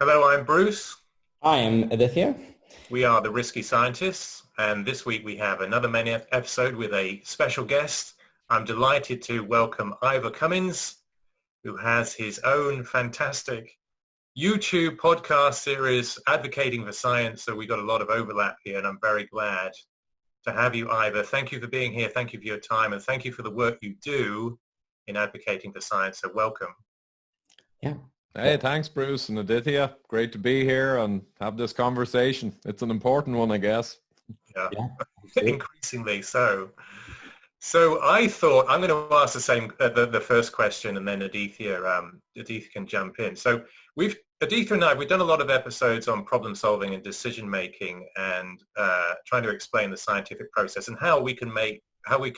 Hello, I'm Bruce. I am Aditya. We are the Risky Scientists, and this week we have another mini episode with a special guest. I'm delighted to welcome Ivor Cummins, who has his own fantastic YouTube podcast series advocating for science. So we got a lot of overlap here, and I'm very glad to have you, Ivor. Thank you for being here. Thank you for your time, and thank you for the work you do in advocating for science. So welcome. Yeah. Hey, thanks, Bruce and Aditya. Great to be here and have this conversation. It's an important one, I guess. Yeah. Increasingly so. So I thought I'm going to ask the first question, and then Aditya can jump in. So Aditya and we've done a lot of episodes on problem solving and decision making, and trying to explain the scientific process and how we can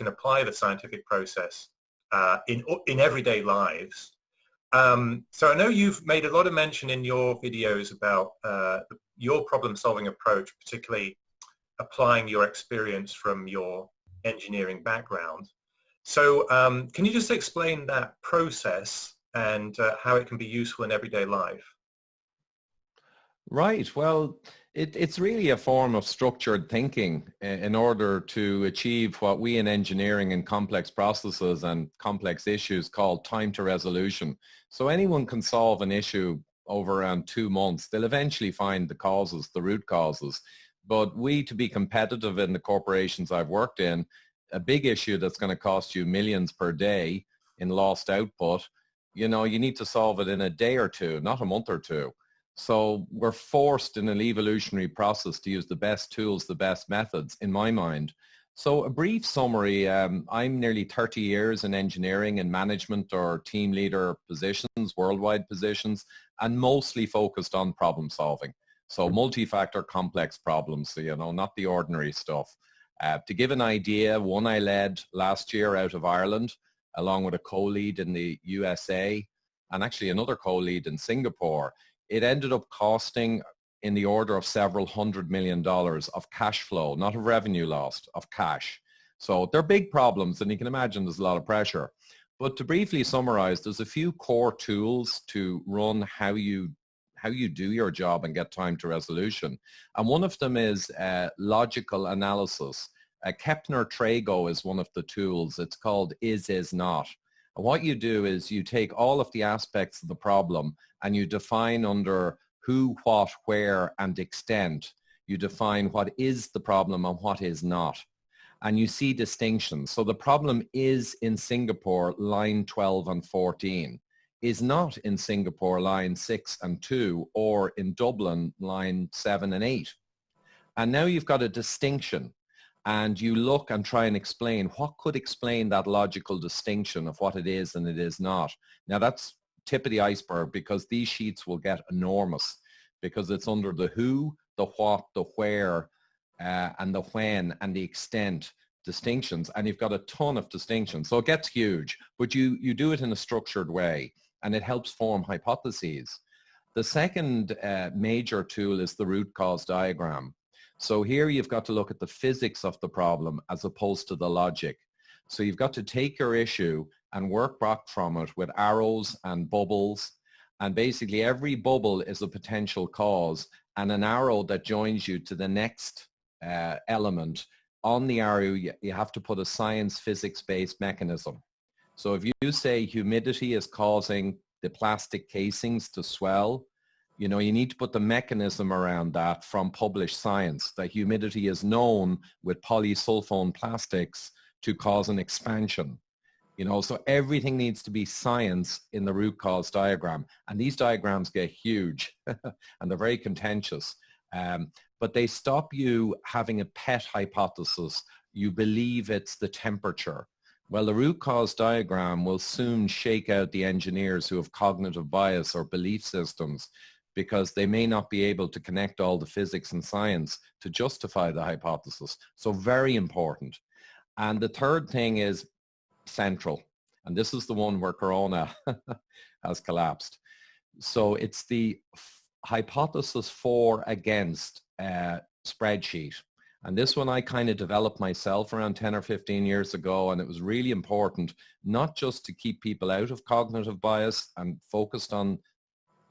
apply the scientific process in everyday lives. So I know you've made a lot of mention in your videos about your problem-solving approach, particularly applying your experience from your engineering background. So can you just explain that process and how it can be useful in everyday life? Right. Well, it's really a form of structured thinking in order to achieve what we in engineering and complex processes and complex issues call time to resolution. So anyone can solve an issue over around 2 months. They'll eventually find the root causes. But to be competitive in the corporations I've worked in, a big issue that's going to cost you millions per day in lost output, you need to solve it in a day or two, not a month or two. So we're forced in an evolutionary process to use the best tools, the best methods, in my mind. So a brief summary, I'm nearly 30 years in engineering and management or team leader positions, worldwide positions, and mostly focused on problem solving. So multi-factor complex problems, so, not the ordinary stuff. To give an idea, one I led last year out of Ireland, along with a co-lead in the USA, and actually another co-lead in Singapore. It ended up costing in the order of several $100 million of cash flow, not of revenue lost, of cash. So they're big problems, and you can imagine there's a lot of pressure. But to briefly summarize, there's a few core tools to run how you do your job and get time to resolution. And one of them is logical analysis. Kepner-Trago is one of the tools. It's called is not. And what you do is you take all of the aspects of the problem and you define under who, what, where, and extent. You define what is the problem and what is not. And you see distinctions. So the problem is in Singapore, line 12 and 14, is not in Singapore, line 6 and 2, or in Dublin, line 7 and 8. And now you've got a distinction. And you look and try and explain what could explain that logical distinction of what it is and it is not. Now that's tip of the iceberg, because these sheets will get enormous because it's under the who, the what, the where, and the when and the extent distinctions. And you've got a ton of distinctions. So it gets huge, but you do it in a structured way and it helps form hypotheses. The second major tool is the root cause diagram. So here you've got to look at the physics of the problem as opposed to the logic. So you've got to take your issue and work back from it with arrows and bubbles. And basically every bubble is a potential cause and an arrow that joins you to the next element. On the arrow, you have to put a science physics-based mechanism. So if you say humidity is causing the plastic casings to swell, you need to put the mechanism around that from published science, that humidity is known with polysulfone plastics to cause an expansion. So everything needs to be science in the root cause diagram. And these diagrams get huge and they're very contentious. But they stop you having a pet hypothesis. You believe it's the temperature. Well, the root cause diagram will soon shake out the engineers who have cognitive bias or belief systems, because they may not be able to connect all the physics and science to justify the hypothesis. So very important. And the third thing is central. And this is the one where Corona has collapsed. So it's the hypothesis for against spreadsheet. And this one I kind of developed myself around 10 or 15 years ago. And it was really important, not just to keep people out of cognitive bias and focused on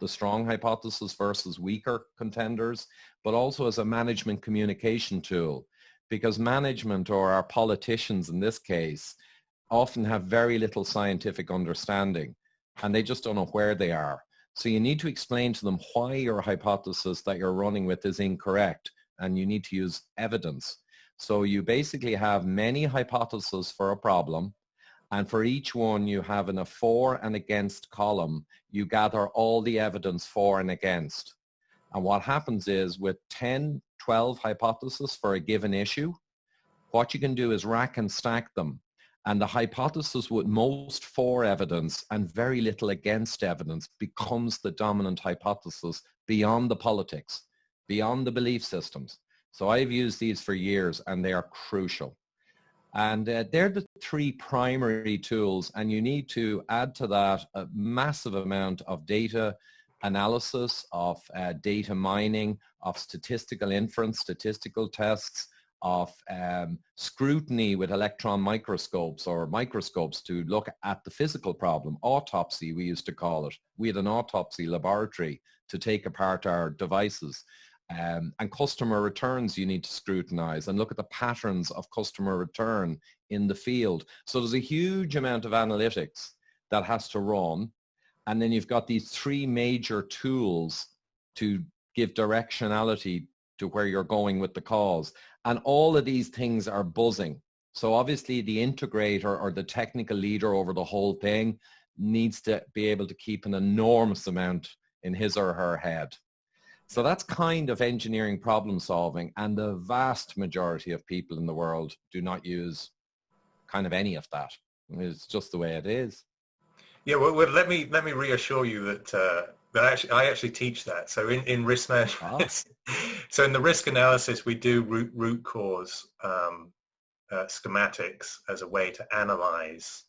the strong hypothesis versus weaker contenders, but also as a management communication tool, because management, or our politicians in this case, often have very little scientific understanding and they just don't know where they are. So you need to explain to them why your hypothesis that you're running with is incorrect, and you need to use evidence. So you basically have many hypotheses for a problem, and for each one you have in a for and against column, you gather all the evidence for and against. And what happens is with 10, 12 hypotheses for a given issue, what you can do is rack and stack them. And the hypothesis with most for evidence and very little against evidence becomes the dominant hypothesis beyond the politics, beyond the belief systems. So I've used these for years and they are crucial. And they're the three primary tools, and you need to add to that a massive amount of data analysis, of data mining, of statistical inference, statistical tests, of scrutiny with electron microscopes or microscopes to look at the physical problem. Autopsy, we used to call it. We had an autopsy laboratory to take apart our devices. And customer returns you need to scrutinize and look at the patterns of customer return in the field. So there's a huge amount of analytics that has to run. And then you've got these three major tools to give directionality to where you're going with the cause. And all of these things are buzzing. So obviously the integrator or the technical leader over the whole thing needs to be able to keep an enormous amount in his or her head. So that's kind of engineering problem solving, and the vast majority of people in the world do not use kind of any of that. It's just the way it is. Yeah, well, let me reassure you that I actually teach that. So in risk management, so in the risk analysis, we do root cause schematics as a way to analyze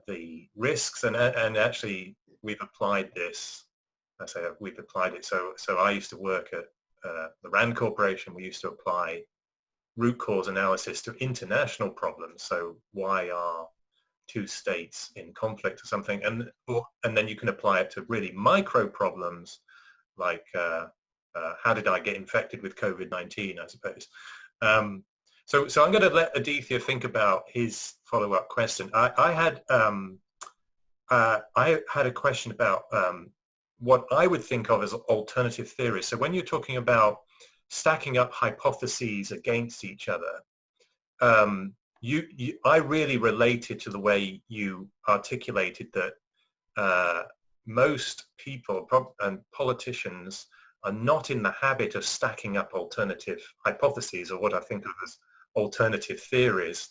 the risks, and actually we've applied this. I say we've applied it. So I used to work at the RAND Corporation. We used to apply root cause analysis to international problems. So why are two states in conflict or something? And then you can apply it to really micro problems like how did I get infected with COVID-19, I suppose. So I'm going to let Aditya think about his follow-up question. I had a question about what I would think of as alternative theories. So when you're talking about stacking up hypotheses against each other, I really related to the way you articulated that most people and politicians are not in the habit of stacking up alternative hypotheses, or what I think of as alternative theories.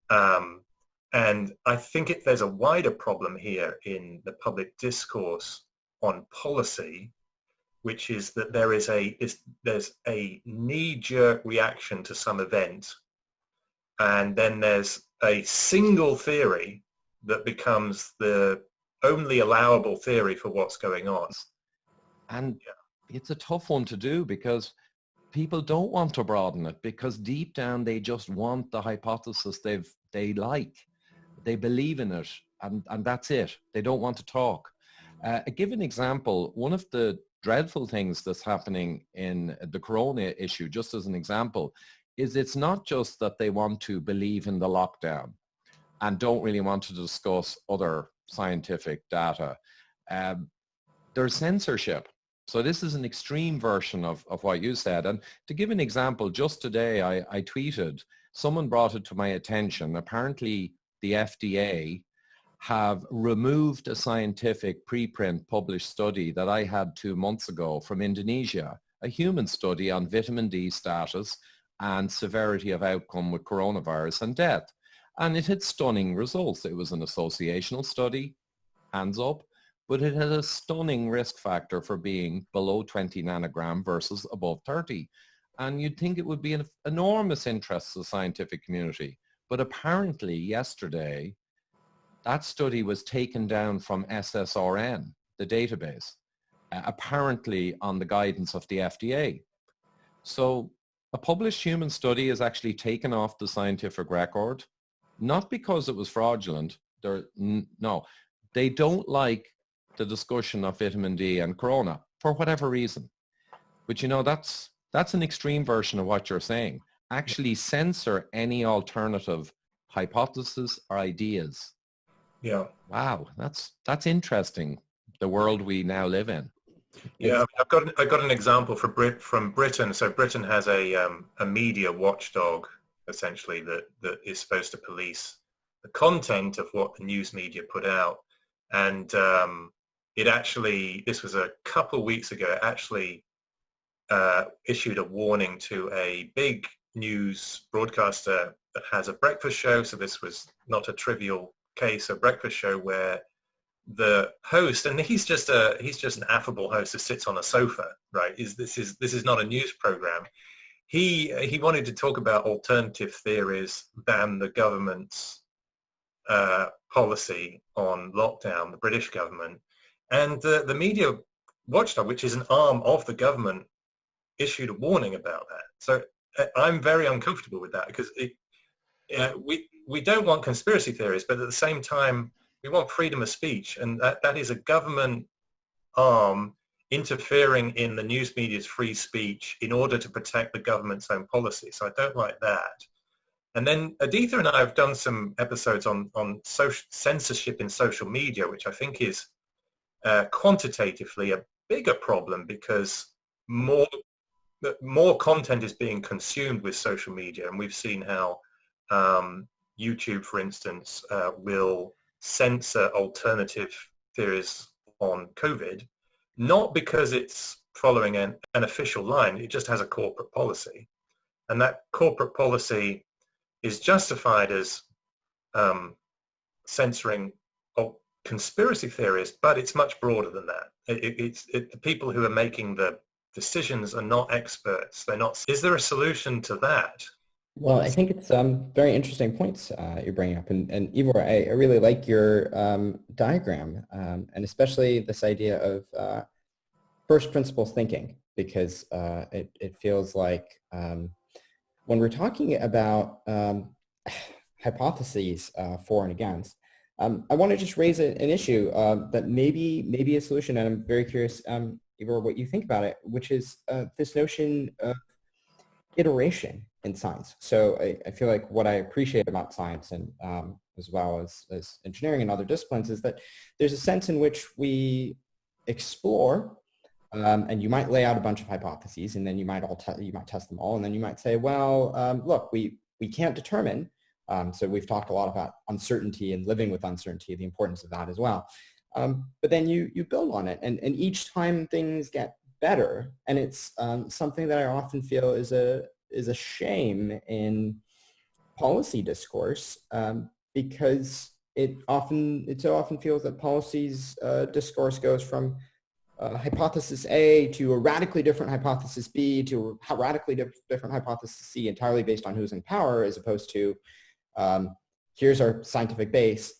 And I think there's a wider problem here in the public discourse on policy, which is that there's a knee-jerk reaction to some event, and then there's a single theory that becomes the only allowable theory for what's going on. And it's a tough one to do because people don't want to broaden it, because deep down they just want the hypothesis they like. They believe in it, and that's it. They don't want to talk. A given example, one of the dreadful things that's happening in the corona issue, just as an example, is it's not just that they want to believe in the lockdown and don't really want to discuss other scientific data. There's censorship. So this is an extreme version of what you said. And to give an example, just today I tweeted, someone brought it to my attention. Apparently the FDA have removed a scientific preprint published study that I had 2 months ago from Indonesia, a human study on vitamin D status and severity of outcome with coronavirus and death. And it had stunning results. It was an associational study, hands up, but it had a stunning risk factor for being below 20 nanogram versus above 30. And you'd think it would be an enormous interest to the scientific community. But apparently yesterday, that study was taken down from SSRN, the database, apparently on the guidance of the FDA. So a published human study is actually taken off the scientific record, not because it was fraudulent. No, they don't like the discussion of vitamin D and corona for whatever reason. But you know, that's an extreme version of what you're saying. Actually censor any alternative hypothesis or ideas. Yeah. Wow, that's interesting, the world we now live in. Yeah, I've got an example from Britain. So Britain has a media watchdog, essentially, that is supposed to police the content of what the news media put out. And it actually, this was a couple of weeks ago, it actually issued a warning to a big news broadcaster that has a breakfast show. So this was not a trivial case, a breakfast show where the host, and he's just an affable host who sits on a sofa, right? This is not a news program. He wanted to talk about alternative theories than the government's policy on lockdown, the British government, and the media watchdog, which is an arm of the government, issued a warning about that. So I'm very uncomfortable with that, because we don't want conspiracy theories, but at the same time we want freedom of speech, and that is a government arm interfering in the news media's free speech in order to protect the government's own policy. So I don't like that. And then Aditya and I have done some episodes on censorship in social media, which I think is quantitatively a bigger problem, because more content is being consumed with social media. And we've seen how YouTube, for instance, will censor alternative theories on COVID, not because it's following an official line, it just has a corporate policy. And that corporate policy is justified as censoring conspiracy theories, but it's much broader than that. The people who are making the decisions are not experts. They're not. Is there a solution to that? Well, I think it's very interesting points you're bringing up. And Ivor, I really like your diagram, and especially this idea of first principles thinking, because it feels like when we're talking about hypotheses for and against, I want to just raise an issue that maybe a solution, and I'm very curious, Ivor, what you think about it, which is this notion of iteration in science. So I feel like what I appreciate about science, and as well as engineering and other disciplines, is that there's a sense in which we explore, and you might lay out a bunch of hypotheses, and then you might test them all, and then you might say, well, look, we can't determine. So we've talked a lot about uncertainty and living with uncertainty, the importance of that as well. But then you build on it, and each time things get better, and it's something that I often feel is a shame in policy discourse, because it so often feels that policies discourse goes from hypothesis A to a radically different hypothesis B to a radically different hypothesis C, entirely based on who's in power, as opposed to here's our scientific base.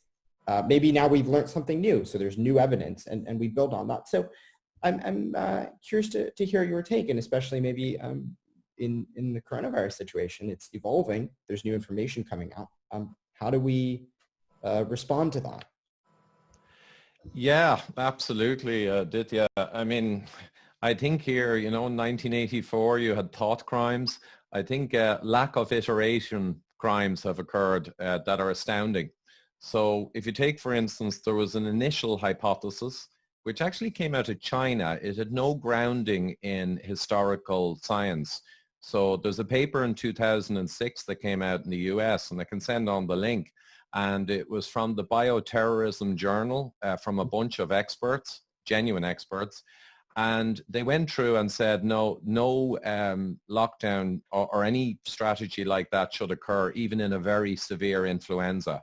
Maybe now we've learned something new, so there's new evidence, and we build on that. So I'm curious to hear your take, and especially maybe in the coronavirus situation, it's evolving. There's new information coming out. How do we respond to that? Yeah, absolutely, Aditya. I mean, I think here, in 1984, you had thought crimes. I think lack of iteration crimes have occurred that are astounding. So if you take, for instance, there was an initial hypothesis which actually came out of China. It had no grounding in historical science. So there's a paper in 2006 that came out in the US, and I can send on the link. And it was from the Bioterrorism Journal from a bunch of experts, genuine experts. And they went through and said, no lockdown or any strategy like that should occur, even in a very severe influenza.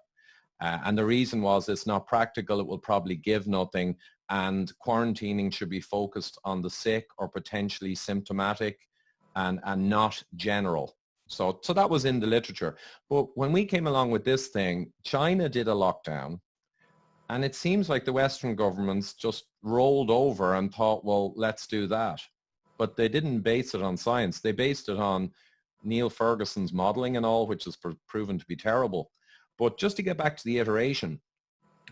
And the reason was it's not practical, it will probably give nothing, and quarantining should be focused on the sick or potentially symptomatic and not general. So that was in the literature. But when we came along with this thing, China did a lockdown, and it seems like the Western governments just rolled over and thought, well, let's do that. But they didn't base it on science. They based it on Neil Ferguson's modeling and all, which has proven to be terrible. But just to get back to the iteration,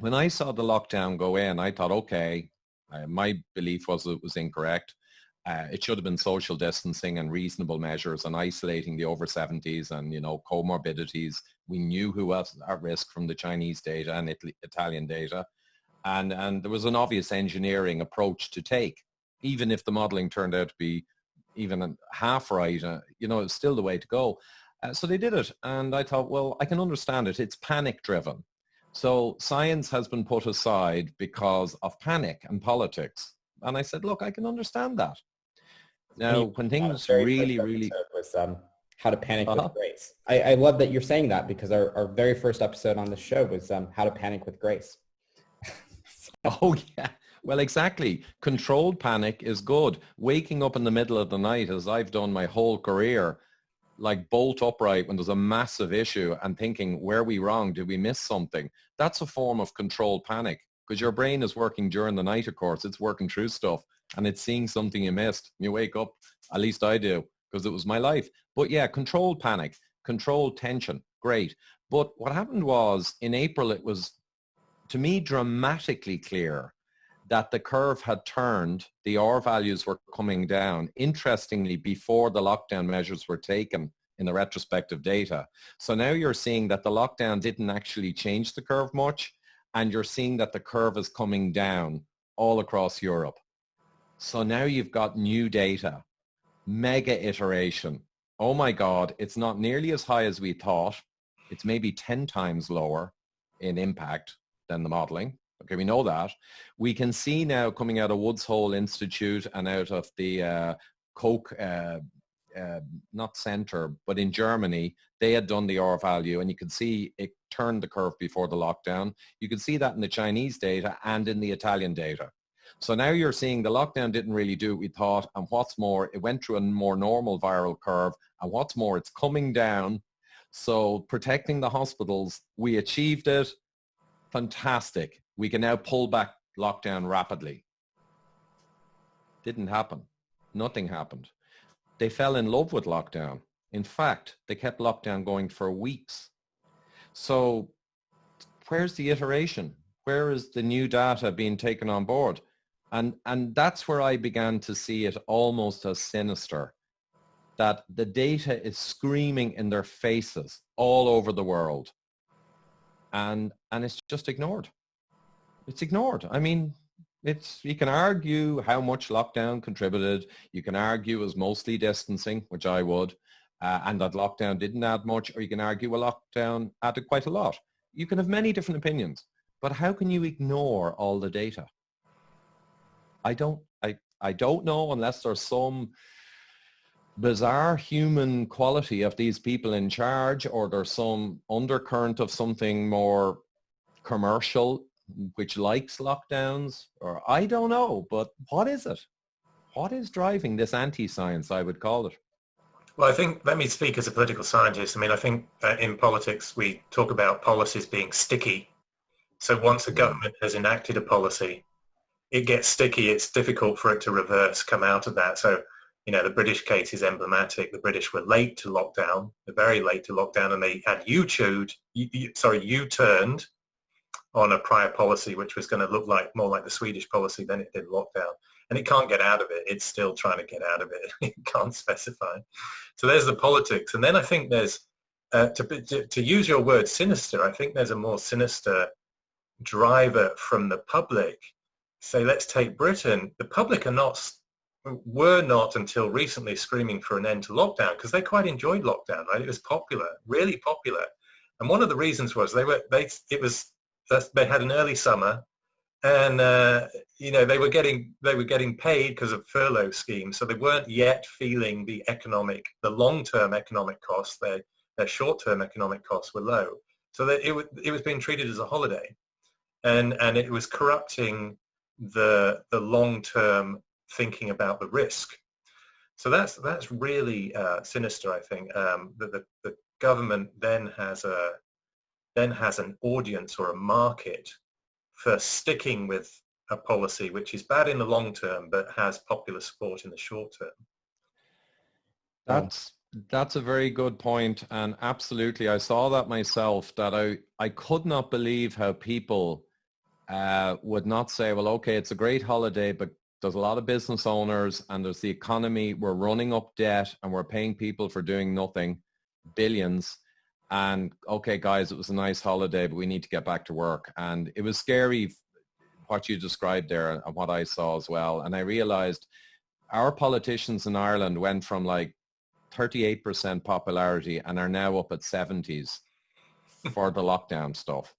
when I saw the lockdown go in, I thought, okay, my belief was it was incorrect. It should have been social distancing and reasonable measures and isolating the over 70s and, comorbidities. We knew who was at risk from the Chinese data and Italian data. And there was an obvious engineering approach to take, even if the modeling turned out to be even half right, it's still the way to go. So they did it. And I thought, well, I can understand it. It's panic driven. So science has been put aside because of panic and politics. And I said, look, I can understand that. Now, when things really was how to panic with grace. I love that you're saying that, because our very first episode on the show was how to panic with grace. Oh, yeah. Well, exactly. Controlled panic is good. Waking up in the middle of the night, as I've done my whole career, like bolt upright when there's a massive issue and thinking, were we wrong? Did we miss something? That's a form of controlled panic, because your brain is working during the night, of course. It's working through stuff and it's seeing something you missed. You wake up, at least I do, because it was my life. But yeah, controlled panic, controlled tension, great. But what happened was in April, it was, to me, dramatically clear that the curve had turned, the R values were coming down, interestingly, before the lockdown measures were taken in the retrospective data. So now you're seeing that the lockdown didn't actually change the curve much, and you're seeing that the curve is coming down all across Europe. So now you've got new data, mega iteration. Oh my God, it's not nearly as high as we thought. It's maybe 10 times lower in impact than the modeling. Okay, we know that. We can see now coming out of Woods Hole Institute and out of the Koch, not center, but in Germany, they had done the R value, and you could see it turned the curve before the lockdown. You could see that in the Chinese data and in the Italian data. So now you're seeing the lockdown didn't really do what we thought, and what's more, it went through a more normal viral curve, and what's more, it's coming down. So protecting the hospitals, we achieved it. Fantastic. We can now pull back lockdown rapidly. Didn't happen. Nothing happened. They fell in love with lockdown. In fact, they kept lockdown going for weeks. So where's the iteration? Where is the new data being taken on board? And that's where I began to see it almost as sinister, that the data is screaming in their faces all over the world. And it's just ignored. It's ignored. I mean, you can argue how much lockdown contributed. You can argue it was mostly distancing, which I would, and that lockdown didn't add much, or you can argue a lockdown added quite a lot. You can have many different opinions, but how can you ignore all the data? I don't know, unless there's some bizarre human quality of these people in charge, or there's some undercurrent of something more commercial which likes lockdowns, or I don't know, but what is it? What is driving this anti-science, I would call it? Well, I think, let me speak as a political scientist. I mean, I think in politics, we talk about policies being sticky. So once a government has enacted a policy, it gets sticky. It's difficult for it to reverse, come out of that. So, the British case is emblematic. The British were late to lockdown. They're very late to lockdown, and you turned on a prior policy which was going to look more like the Swedish policy than it did lockdown. And it can't get out of it. It's still trying to get out of it. It can't specify. So there's the politics. And then I think there's, to use your word sinister, I think there's a more sinister driver from the public. Say, let's take Britain. The public were not until recently screaming for an end to lockdown, because they quite enjoyed lockdown, right? It was popular, really popular. And one of the reasons was they had an early summer, and they were getting paid because of furlough schemes, so they weren't yet feeling the long-term economic costs. Their short-term economic costs were low, so it was being treated as a holiday, and it was corrupting the long-term thinking about the risk. So that's really sinister, I think. The government then has an audience or a market for sticking with a policy which is bad in the long term but has popular support in the short term. That's a very good point, and absolutely, I saw that myself, that I could not believe how people would not say, well, okay, it's a great holiday, but there's a lot of business owners and there's the economy. We're running up debt and we're paying people for doing nothing, billions. And okay, guys, it was a nice holiday, but we need to get back to work. And it was scary what you described there and what I saw as well. And I realized our politicians in Ireland went from like 38% popularity and are now up at 70s for the lockdown stuff.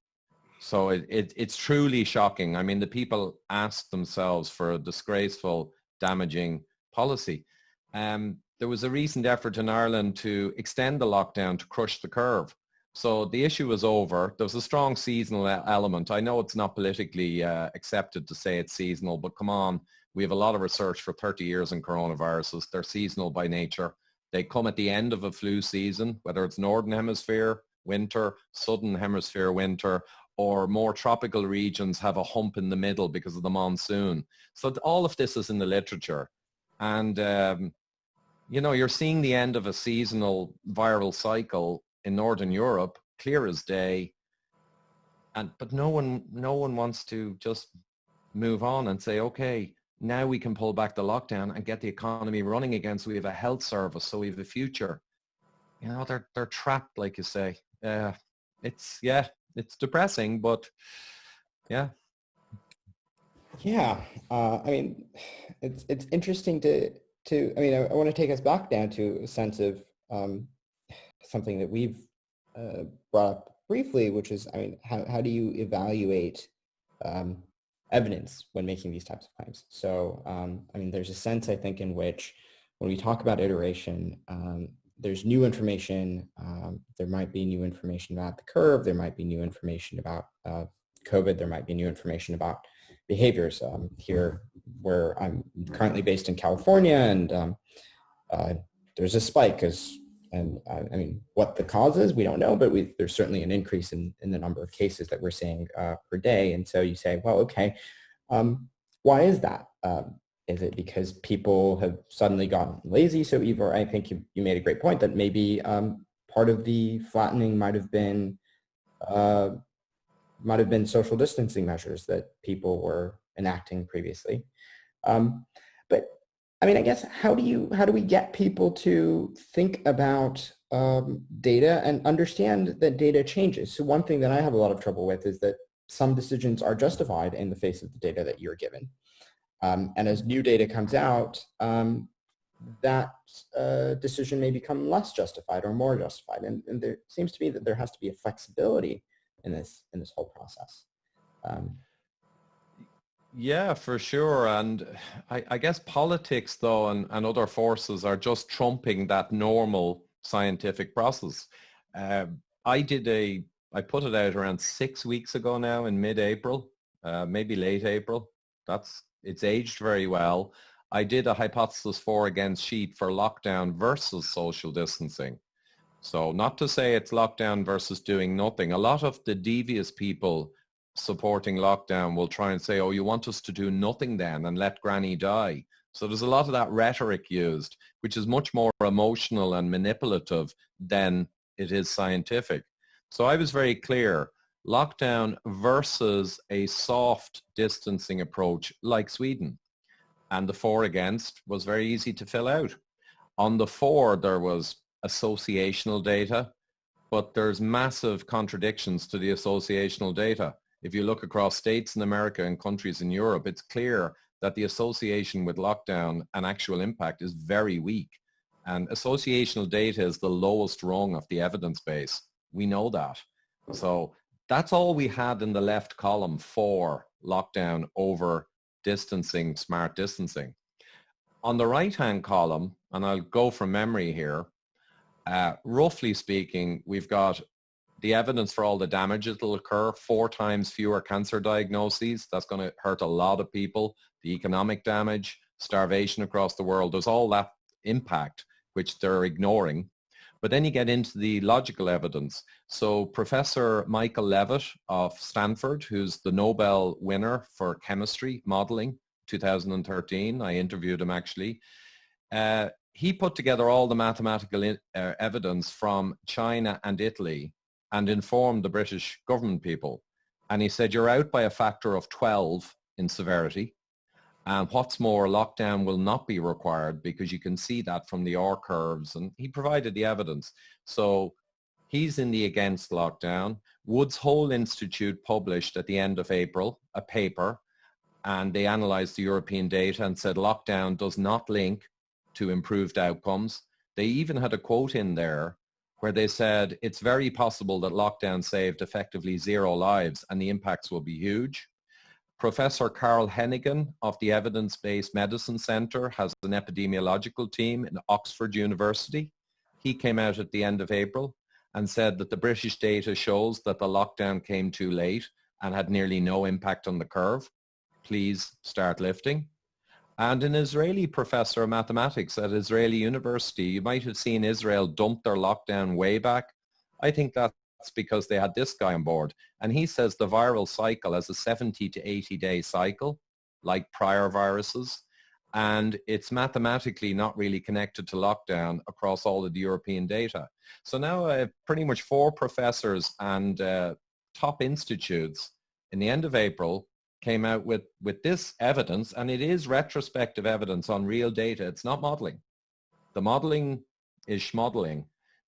So it's truly shocking. I mean, the people asked themselves for a disgraceful, damaging policy. There was a recent effort in Ireland to extend the lockdown to crush the curve. So the issue was over. There was a strong seasonal element. I know it's not politically accepted to say it's seasonal, but come on, we have a lot of research for 30 years in coronaviruses. They're seasonal by nature. They come at the end of a flu season, whether it's Northern Hemisphere winter, Southern Hemisphere winter, or more tropical regions have a hump in the middle because of the monsoon. So all of this is in the literature. And, you know, you're seeing the end of a seasonal viral cycle in Northern Europe, clear as day. But no one wants to just move on and say, okay, now we can pull back the lockdown and get the economy running again. So we have a health service, so we have a future. You know, they're trapped, like you say. It's depressing, but yeah. Yeah, I mean, it's interesting to I mean, I want to take us back down to a sense of something that we've brought up briefly, which is, I mean, how do you evaluate evidence when making these types of claims? So, I mean, there's a sense, I think, in which when we talk about iteration, there's new information. There might be new information about the curve. There might be new information about COVID. There might be new information about behaviors. Here, where I'm currently based in California, and there's a spike, I mean, what the cause is, we don't know, but there's certainly an increase in the number of cases that we're seeing per day. And so you say, well, okay, why is that? Is it because people have suddenly gotten lazy? So Ivor, I think you made a great point that maybe part of the flattening might have been social distancing measures that people were enacting previously. But I mean, I guess how do we get people to think about data and understand that data changes? So one thing that I have a lot of trouble with is that some decisions are justified in the face of the data that you're given. And as new data comes out, that decision may become less justified or more justified. And there seems to be that there has to be a flexibility in this whole process. Yeah, for sure. And I guess politics, though, and other forces are just trumping that normal scientific process. I put it out around 6 weeks ago now in mid-April, maybe late April. It's aged very well. I did a hypothesis for against sheet for lockdown versus social distancing. So not to say it's lockdown versus doing nothing. A lot of the devious people supporting lockdown will try and say, oh, you want us to do nothing then and let granny die. So there's a lot of that rhetoric used, which is much more emotional and manipulative than it is scientific. So I was very clear, lockdown versus a soft distancing approach like Sweden. And the for against was very easy to fill out. On the for, there was associational data, but there's massive contradictions to the associational data. If you look across states in America and countries in Europe, it's clear that the association with lockdown and actual impact is very weak. And associational data is the lowest rung of the evidence base. We know that. So that's all we had in the left column for lockdown over distancing, smart distancing. On the right-hand column, and I'll go from memory here, roughly speaking, we've got the evidence for all the damage that will occur, 4 times fewer cancer diagnoses. That's going to hurt a lot of people. The economic damage, starvation across the world, there's all that impact, which they're ignoring. But then you get into the logical evidence. So Professor Michael Levitt of Stanford, who's the Nobel winner for chemistry modeling, 2013, I interviewed him actually. He put together all the mathematical evidence from China and Italy and informed the British government people. And he said, you're out by a factor of 12 in severity. And what's more, lockdown will not be required because you can see that from the R curves. And he provided the evidence. So he's in the against lockdown. Woods Hole Institute published at the end of April a paper, and they analyzed the European data and said lockdown does not link to improved outcomes. They even had a quote in there where they said it's very possible that lockdown saved effectively 0 lives and the impacts will be huge. Professor Carl Hennigan of the Evidence-Based Medicine Centre has an epidemiological team in Oxford University. He came out at the end of April and said that the British data shows that the lockdown came too late and had nearly no impact on the curve. Please start lifting. And an Israeli professor of mathematics at Israeli University, you might have seen Israel dump their lockdown way back. I think that's because they had this guy on board. And he says the viral cycle has a 70 to 80 day cycle, like prior viruses. And it's mathematically not really connected to lockdown across all of the European data. So now I have pretty much 4 professors and top institutes in the end of April came out with this evidence, and it is retrospective evidence on real data. It's not modeling. The modeling is schmodeling.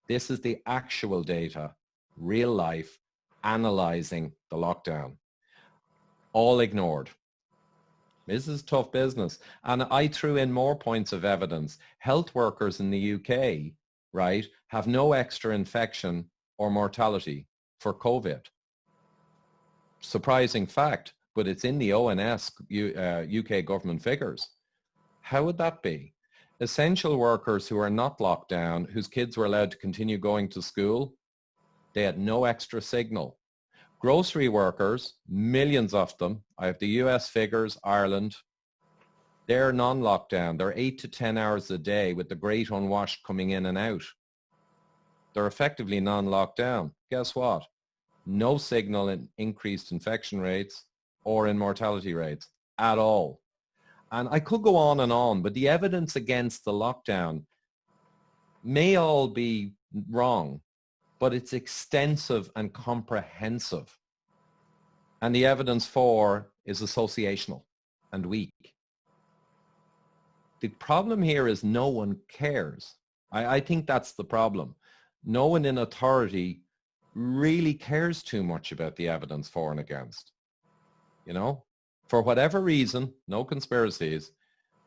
This is the actual data, real life, analyzing the lockdown. All ignored. This is tough business. And I threw in more points of evidence. Health workers in the UK, right, have no extra infection or mortality for COVID. Surprising fact, but it's in the ONS UK government figures. How would that be? Essential workers who are not locked down, whose kids were allowed to continue going to school, they had no extra signal. Grocery workers, millions of them, I have the US figures, Ireland, they're non-lockdown. They're 8 to 10 hours a day with the great unwashed coming in and out. They're effectively non-lockdown. Guess what? No signal in increased infection rates or in mortality rates at all. And I could go on and on, but the evidence against the lockdown may all be wrong, but it's extensive and comprehensive. And the evidence for is associational and weak. The problem here is no one cares. I think that's the problem. No one in authority really cares too much about the evidence for and against. You know, for whatever reason, no conspiracies,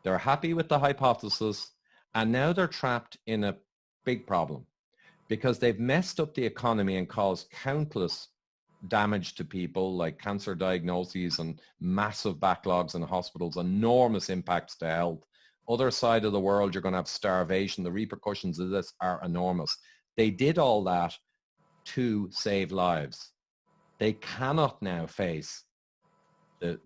they're happy with the hypothesis, and now they're trapped in a big problem because they've messed up the economy and caused countless damage to people, like cancer diagnoses and massive backlogs in hospitals, enormous impacts to health. Other side of the world, you're going to have starvation. The repercussions of this are enormous. They did all that to save lives. They cannot now face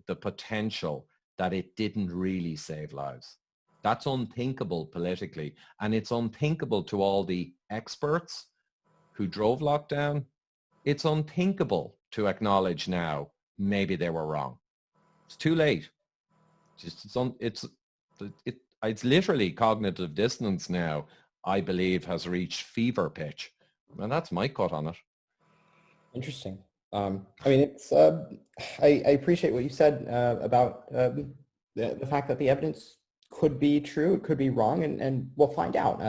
the potential that it didn't really save lives. That's unthinkable politically, and it's unthinkable to all the experts who drove lockdown. It's unthinkable to acknowledge now maybe they were wrong. It's too late. It's literally cognitive dissonance now, I believe, has reached fever pitch. And that's my cut on it. Interesting. I mean, it's. I appreciate what you said about the fact that the evidence could be true, it could be wrong, and we'll find out.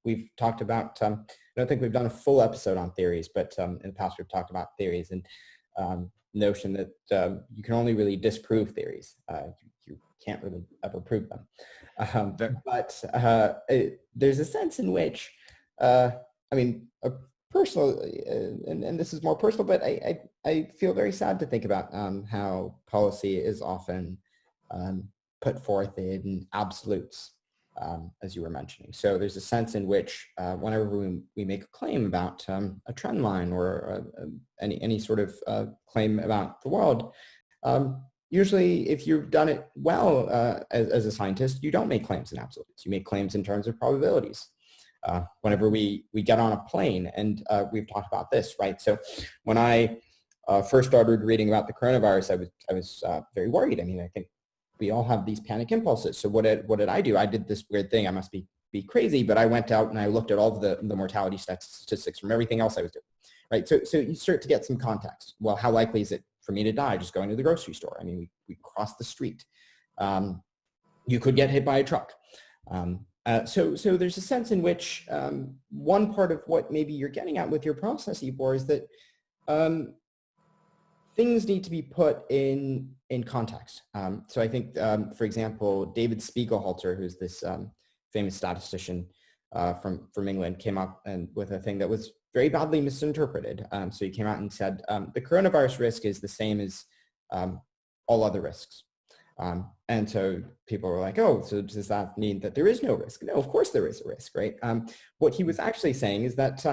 We've talked about. I don't think we've done a full episode on theories, but in the past we've talked about theories and notion that you can only really disprove theories. You can't really ever prove them. But there's a sense in which, I mean, a personal, and this is more personal, but I feel very sad to think about how policy is often put forth in absolutes, as you were mentioning. So there's a sense in which whenever we make a claim about a trend line or any sort of claim about the world, usually if you've done it well as a scientist, you don't make claims in absolutes. You make claims in terms of probabilities. Whenever we get on a plane, and we've talked about this, right? So when I first started reading about the coronavirus, I was very worried. I mean, I think we all have these panic impulses. So what did I do? I did this weird thing. I must be crazy, but I went out and I looked at all of the mortality statistics from everything else I was doing, right? So you start to get some context. Well, how likely is it for me to die just going to the grocery store? I mean, we cross the street. You could get hit by a truck. So there's a sense in which one part of what maybe you're getting at with your process, Ivor, is that things need to be put in context. So I think, for example, David Spiegelhalter, who's this famous statistician from England, came up with a thing that was very badly misinterpreted. So he came out and said, the coronavirus risk is the same as all other risks. And so people were like, oh, so does that mean that there is no risk? No, of course there is a risk, right? What he was actually saying is that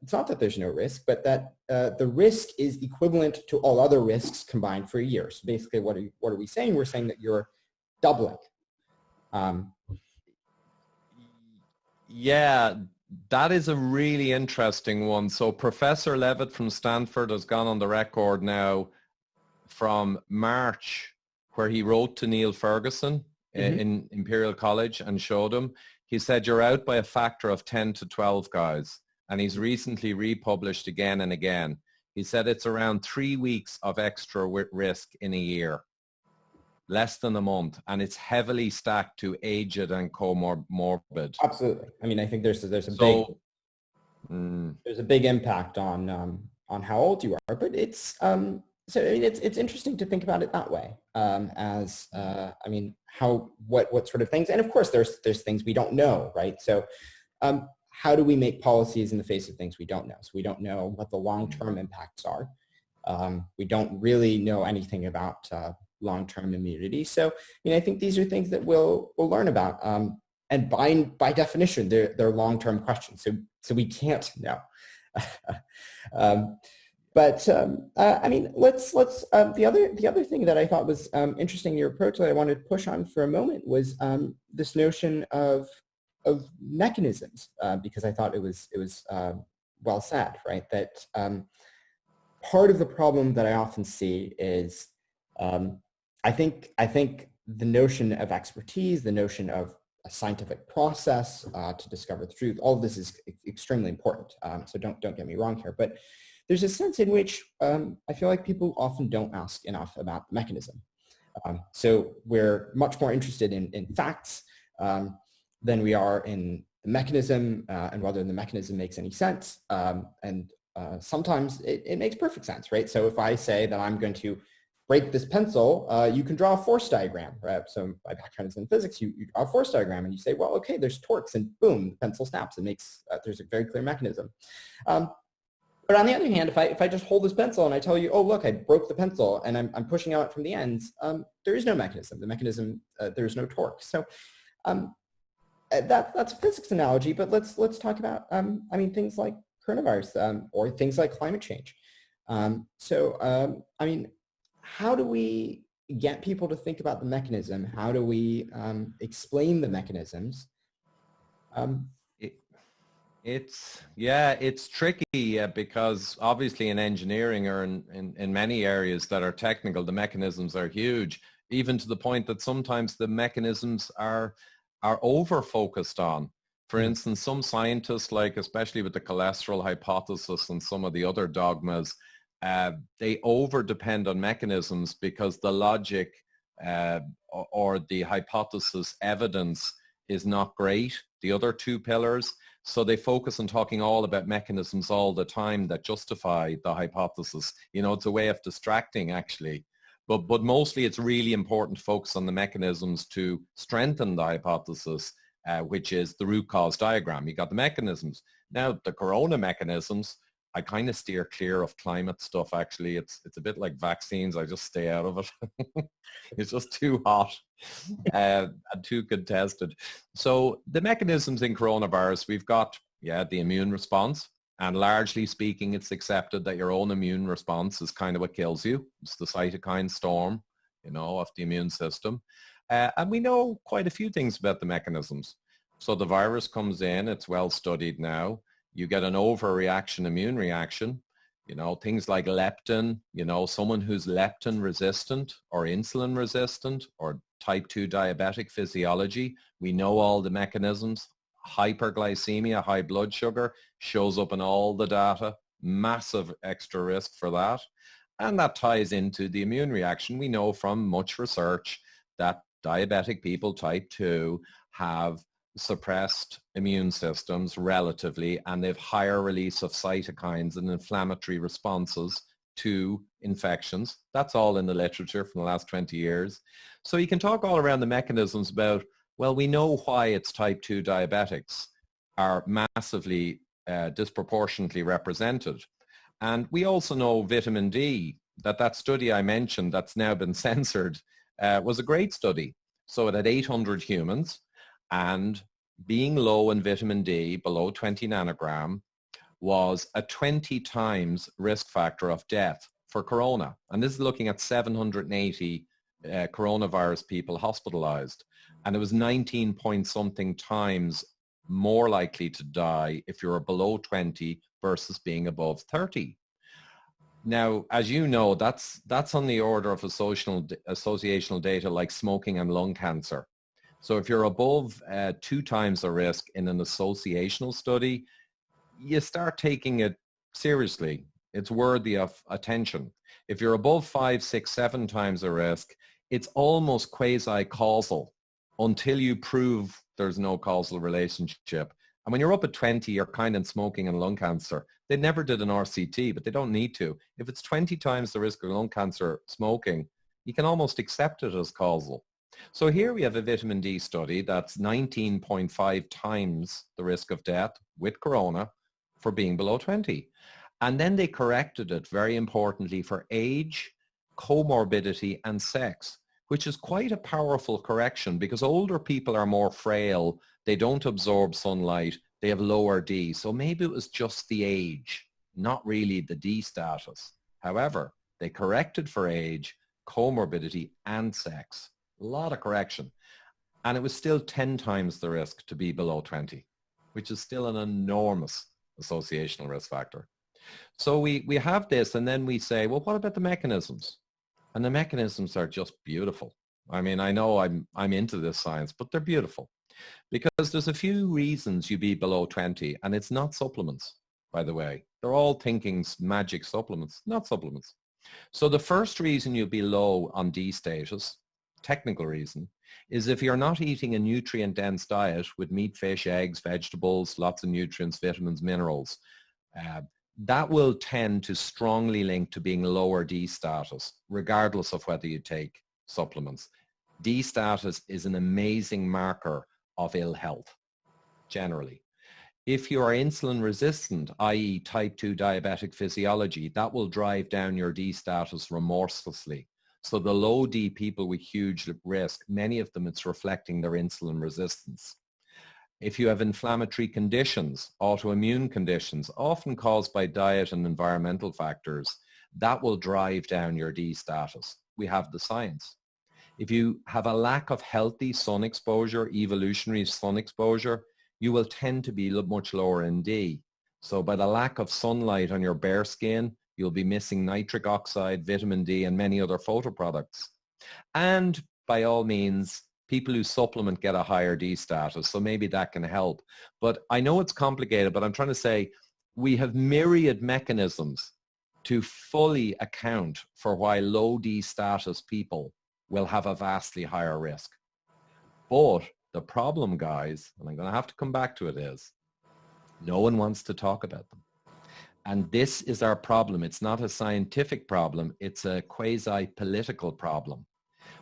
it's not that there's no risk, but that the risk is equivalent to all other risks combined for a year. So basically, what are we saying? We're saying that you're doubling. Yeah, that is a really interesting one. So Professor Levitt from Stanford has gone on the record now from March, where he wrote to Neil Ferguson in Imperial College and showed him. He said, you're out by a factor of 10 to 12 guys. And he's recently republished again and again. He said it's around 3 weeks of extra risk in a year, less than a month. And it's heavily stacked to aged and comorbid. Absolutely. I mean, I think there's a big impact on how old you are, but it's, so I mean, it's interesting to think about it that way. I mean, what sort of things, and of course, there's things we don't know, right? So, how do we make policies in the face of things we don't know? So we don't know what the long-term impacts are. We don't really know anything about long-term immunity. So, I mean, I think these are things that we'll learn about, and by definition, they're long-term questions. So we can't know. But I mean, let's the other thing that I thought was interesting in your approach that I wanted to push on for a moment was this notion of mechanisms, because I thought it was well said, right? That part of the problem that I often see is I think the notion of expertise, the notion of a scientific process to discover the truth, all of this is extremely important. So don't get me wrong here, but there's a sense in which I feel like people often don't ask enough about the mechanism. So we're much more interested in facts than we are in the mechanism and whether the mechanism makes any sense. And sometimes it makes perfect sense, right? So if I say that I'm going to break this pencil, you can draw a force diagram, right? So my background is in physics, you draw a force diagram and you say, well, okay, there's torques and boom, the pencil snaps. It makes, there's a very clear mechanism. But on the other hand, if I just hold this pencil and I tell you, oh, look, I broke the pencil and I'm pushing out from the ends, there is no mechanism. The mechanism, there's no torque. So that's a physics analogy, but let's talk about, I mean, things like coronavirus or things like climate change. I mean, how do we get people to think about the mechanism? How do we explain the mechanisms? It's tricky because obviously in engineering or in many areas that are technical, the mechanisms are huge, even to the point that sometimes the mechanisms are over-focused on. For instance, some scientists, like especially with the cholesterol hypothesis and some of the other dogmas, they over-depend on mechanisms because the logic or the hypothesis evidence is not great, the other two pillars. So they focus on talking all about mechanisms all the time that justify the hypothesis. You know, it's a way of distracting actually. But mostly it's really important to focus on the mechanisms to strengthen the hypothesis, which is the root cause diagram. You got the mechanisms. Now the corona mechanisms, I kind of steer clear of climate stuff actually. It's a bit like vaccines. I just stay out of it. It's just too hot and too contested. So the mechanisms in coronavirus, we've got, the immune response. And largely speaking, it's accepted that your own immune response is kind of what kills you. It's the cytokine storm, of the immune system. And we know quite a few things about the mechanisms. So the virus comes in, it's well studied now. You get an overreaction, immune reaction, things like leptin, someone who's leptin resistant or insulin resistant or type 2 diabetic physiology. We know all the mechanisms. Hyperglycemia, high blood sugar, shows up in all the data massive extra risk for that. And that ties into the immune reaction. We know from much research that diabetic people type 2 have suppressed immune systems relatively, and they've higher release of cytokines and inflammatory responses to infections. That's all in the literature from the last 20 years. So you can talk all around the mechanisms about, well, we know why it's type 2 diabetics are massively disproportionately represented. And we also know vitamin D, that study I mentioned that's now been censored was a great study. So it had 800 humans, and being low in vitamin D, below 20 nanogram, was a 20 times risk factor of death for corona. And this is looking at 780 coronavirus people hospitalized. And it was 19 point something times more likely to die if you're below 20 versus being above 30. Now, as you know, that's on the order of associational data like smoking and lung cancer. So if you're above 2 times the risk in an associational study, you start taking it seriously. It's worthy of attention. If you're above 5, 6, 7 times the risk, it's almost quasi-causal until you prove there's no causal relationship. And when you're up at 20, you're kind of smoking and lung cancer. They never did an RCT, but they don't need to. If it's 20 times the risk of lung cancer smoking, you can almost accept it as causal. So here we have a vitamin D study that's 19.5 times the risk of death with corona for being below 20. And then they corrected it, very importantly, for age, comorbidity, and sex, which is quite a powerful correction because older people are more frail. They don't absorb sunlight. They have lower D. So maybe it was just the age, not really the D status. However, they corrected for age, comorbidity, and sex. A lot of correction. And it was still 10 times the risk to be below 20, which is still an enormous associational risk factor. So we have this, and then we say, well, what about the mechanisms? And the mechanisms are just beautiful. I mean, I know I'm into this science, but they're beautiful because there's a few reasons you be below 20, and it's not supplements, by the way. They're all thinking magic supplements, not supplements. So the first reason you'll be low on D status, technical reason, is if you're not eating a nutrient-dense diet with meat, fish, eggs, vegetables, lots of nutrients, vitamins, minerals, that will tend to strongly link to being lower D status, regardless of whether you take supplements. D status is an amazing marker of ill health, generally. If you are insulin resistant, i.e. type 2 diabetic physiology, that will drive down your D status remorselessly. So the low D people with huge risk, many of them it's reflecting their insulin resistance. If you have inflammatory conditions, autoimmune conditions, often caused by diet and environmental factors, that will drive down your D status. We have the science. If you have a lack of healthy sun exposure, evolutionary sun exposure, you will tend to be much lower in D. So by the lack of sunlight on your bare skin, you'll be missing nitric oxide, vitamin D, and many other photoproducts. And by all means, people who supplement get a higher D status, so maybe that can help. But I know it's complicated, but I'm trying to say we have myriad mechanisms to fully account for why low D status people will have a vastly higher risk. But the problem, guys, and I'm going to have to come back to it, is no one wants to talk about them. And this is our problem. It's not a scientific problem. It's a quasi-political problem.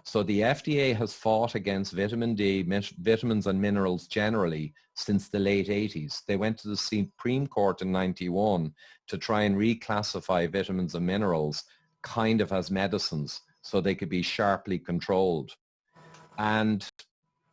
So the FDA has fought against vitamin D, vitamins and minerals generally since the late 80s. They went to the Supreme Court in 91 to try and reclassify vitamins and minerals kind of as medicines so they could be sharply controlled. And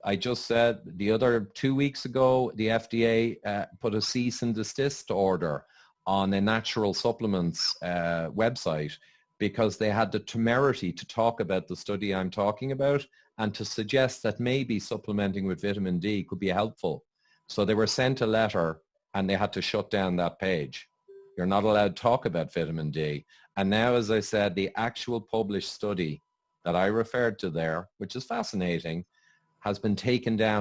I just said the other 2 weeks ago, the FDA put a cease and desist order on a natural supplements website because they had the temerity to talk about the study I'm talking about and to suggest that maybe supplementing with vitamin D could be helpful. So they were sent a letter and they had to shut down that page. You're not allowed to talk about vitamin D. And now, as I said, the actual published study that I referred to there, which is fascinating, has been taken down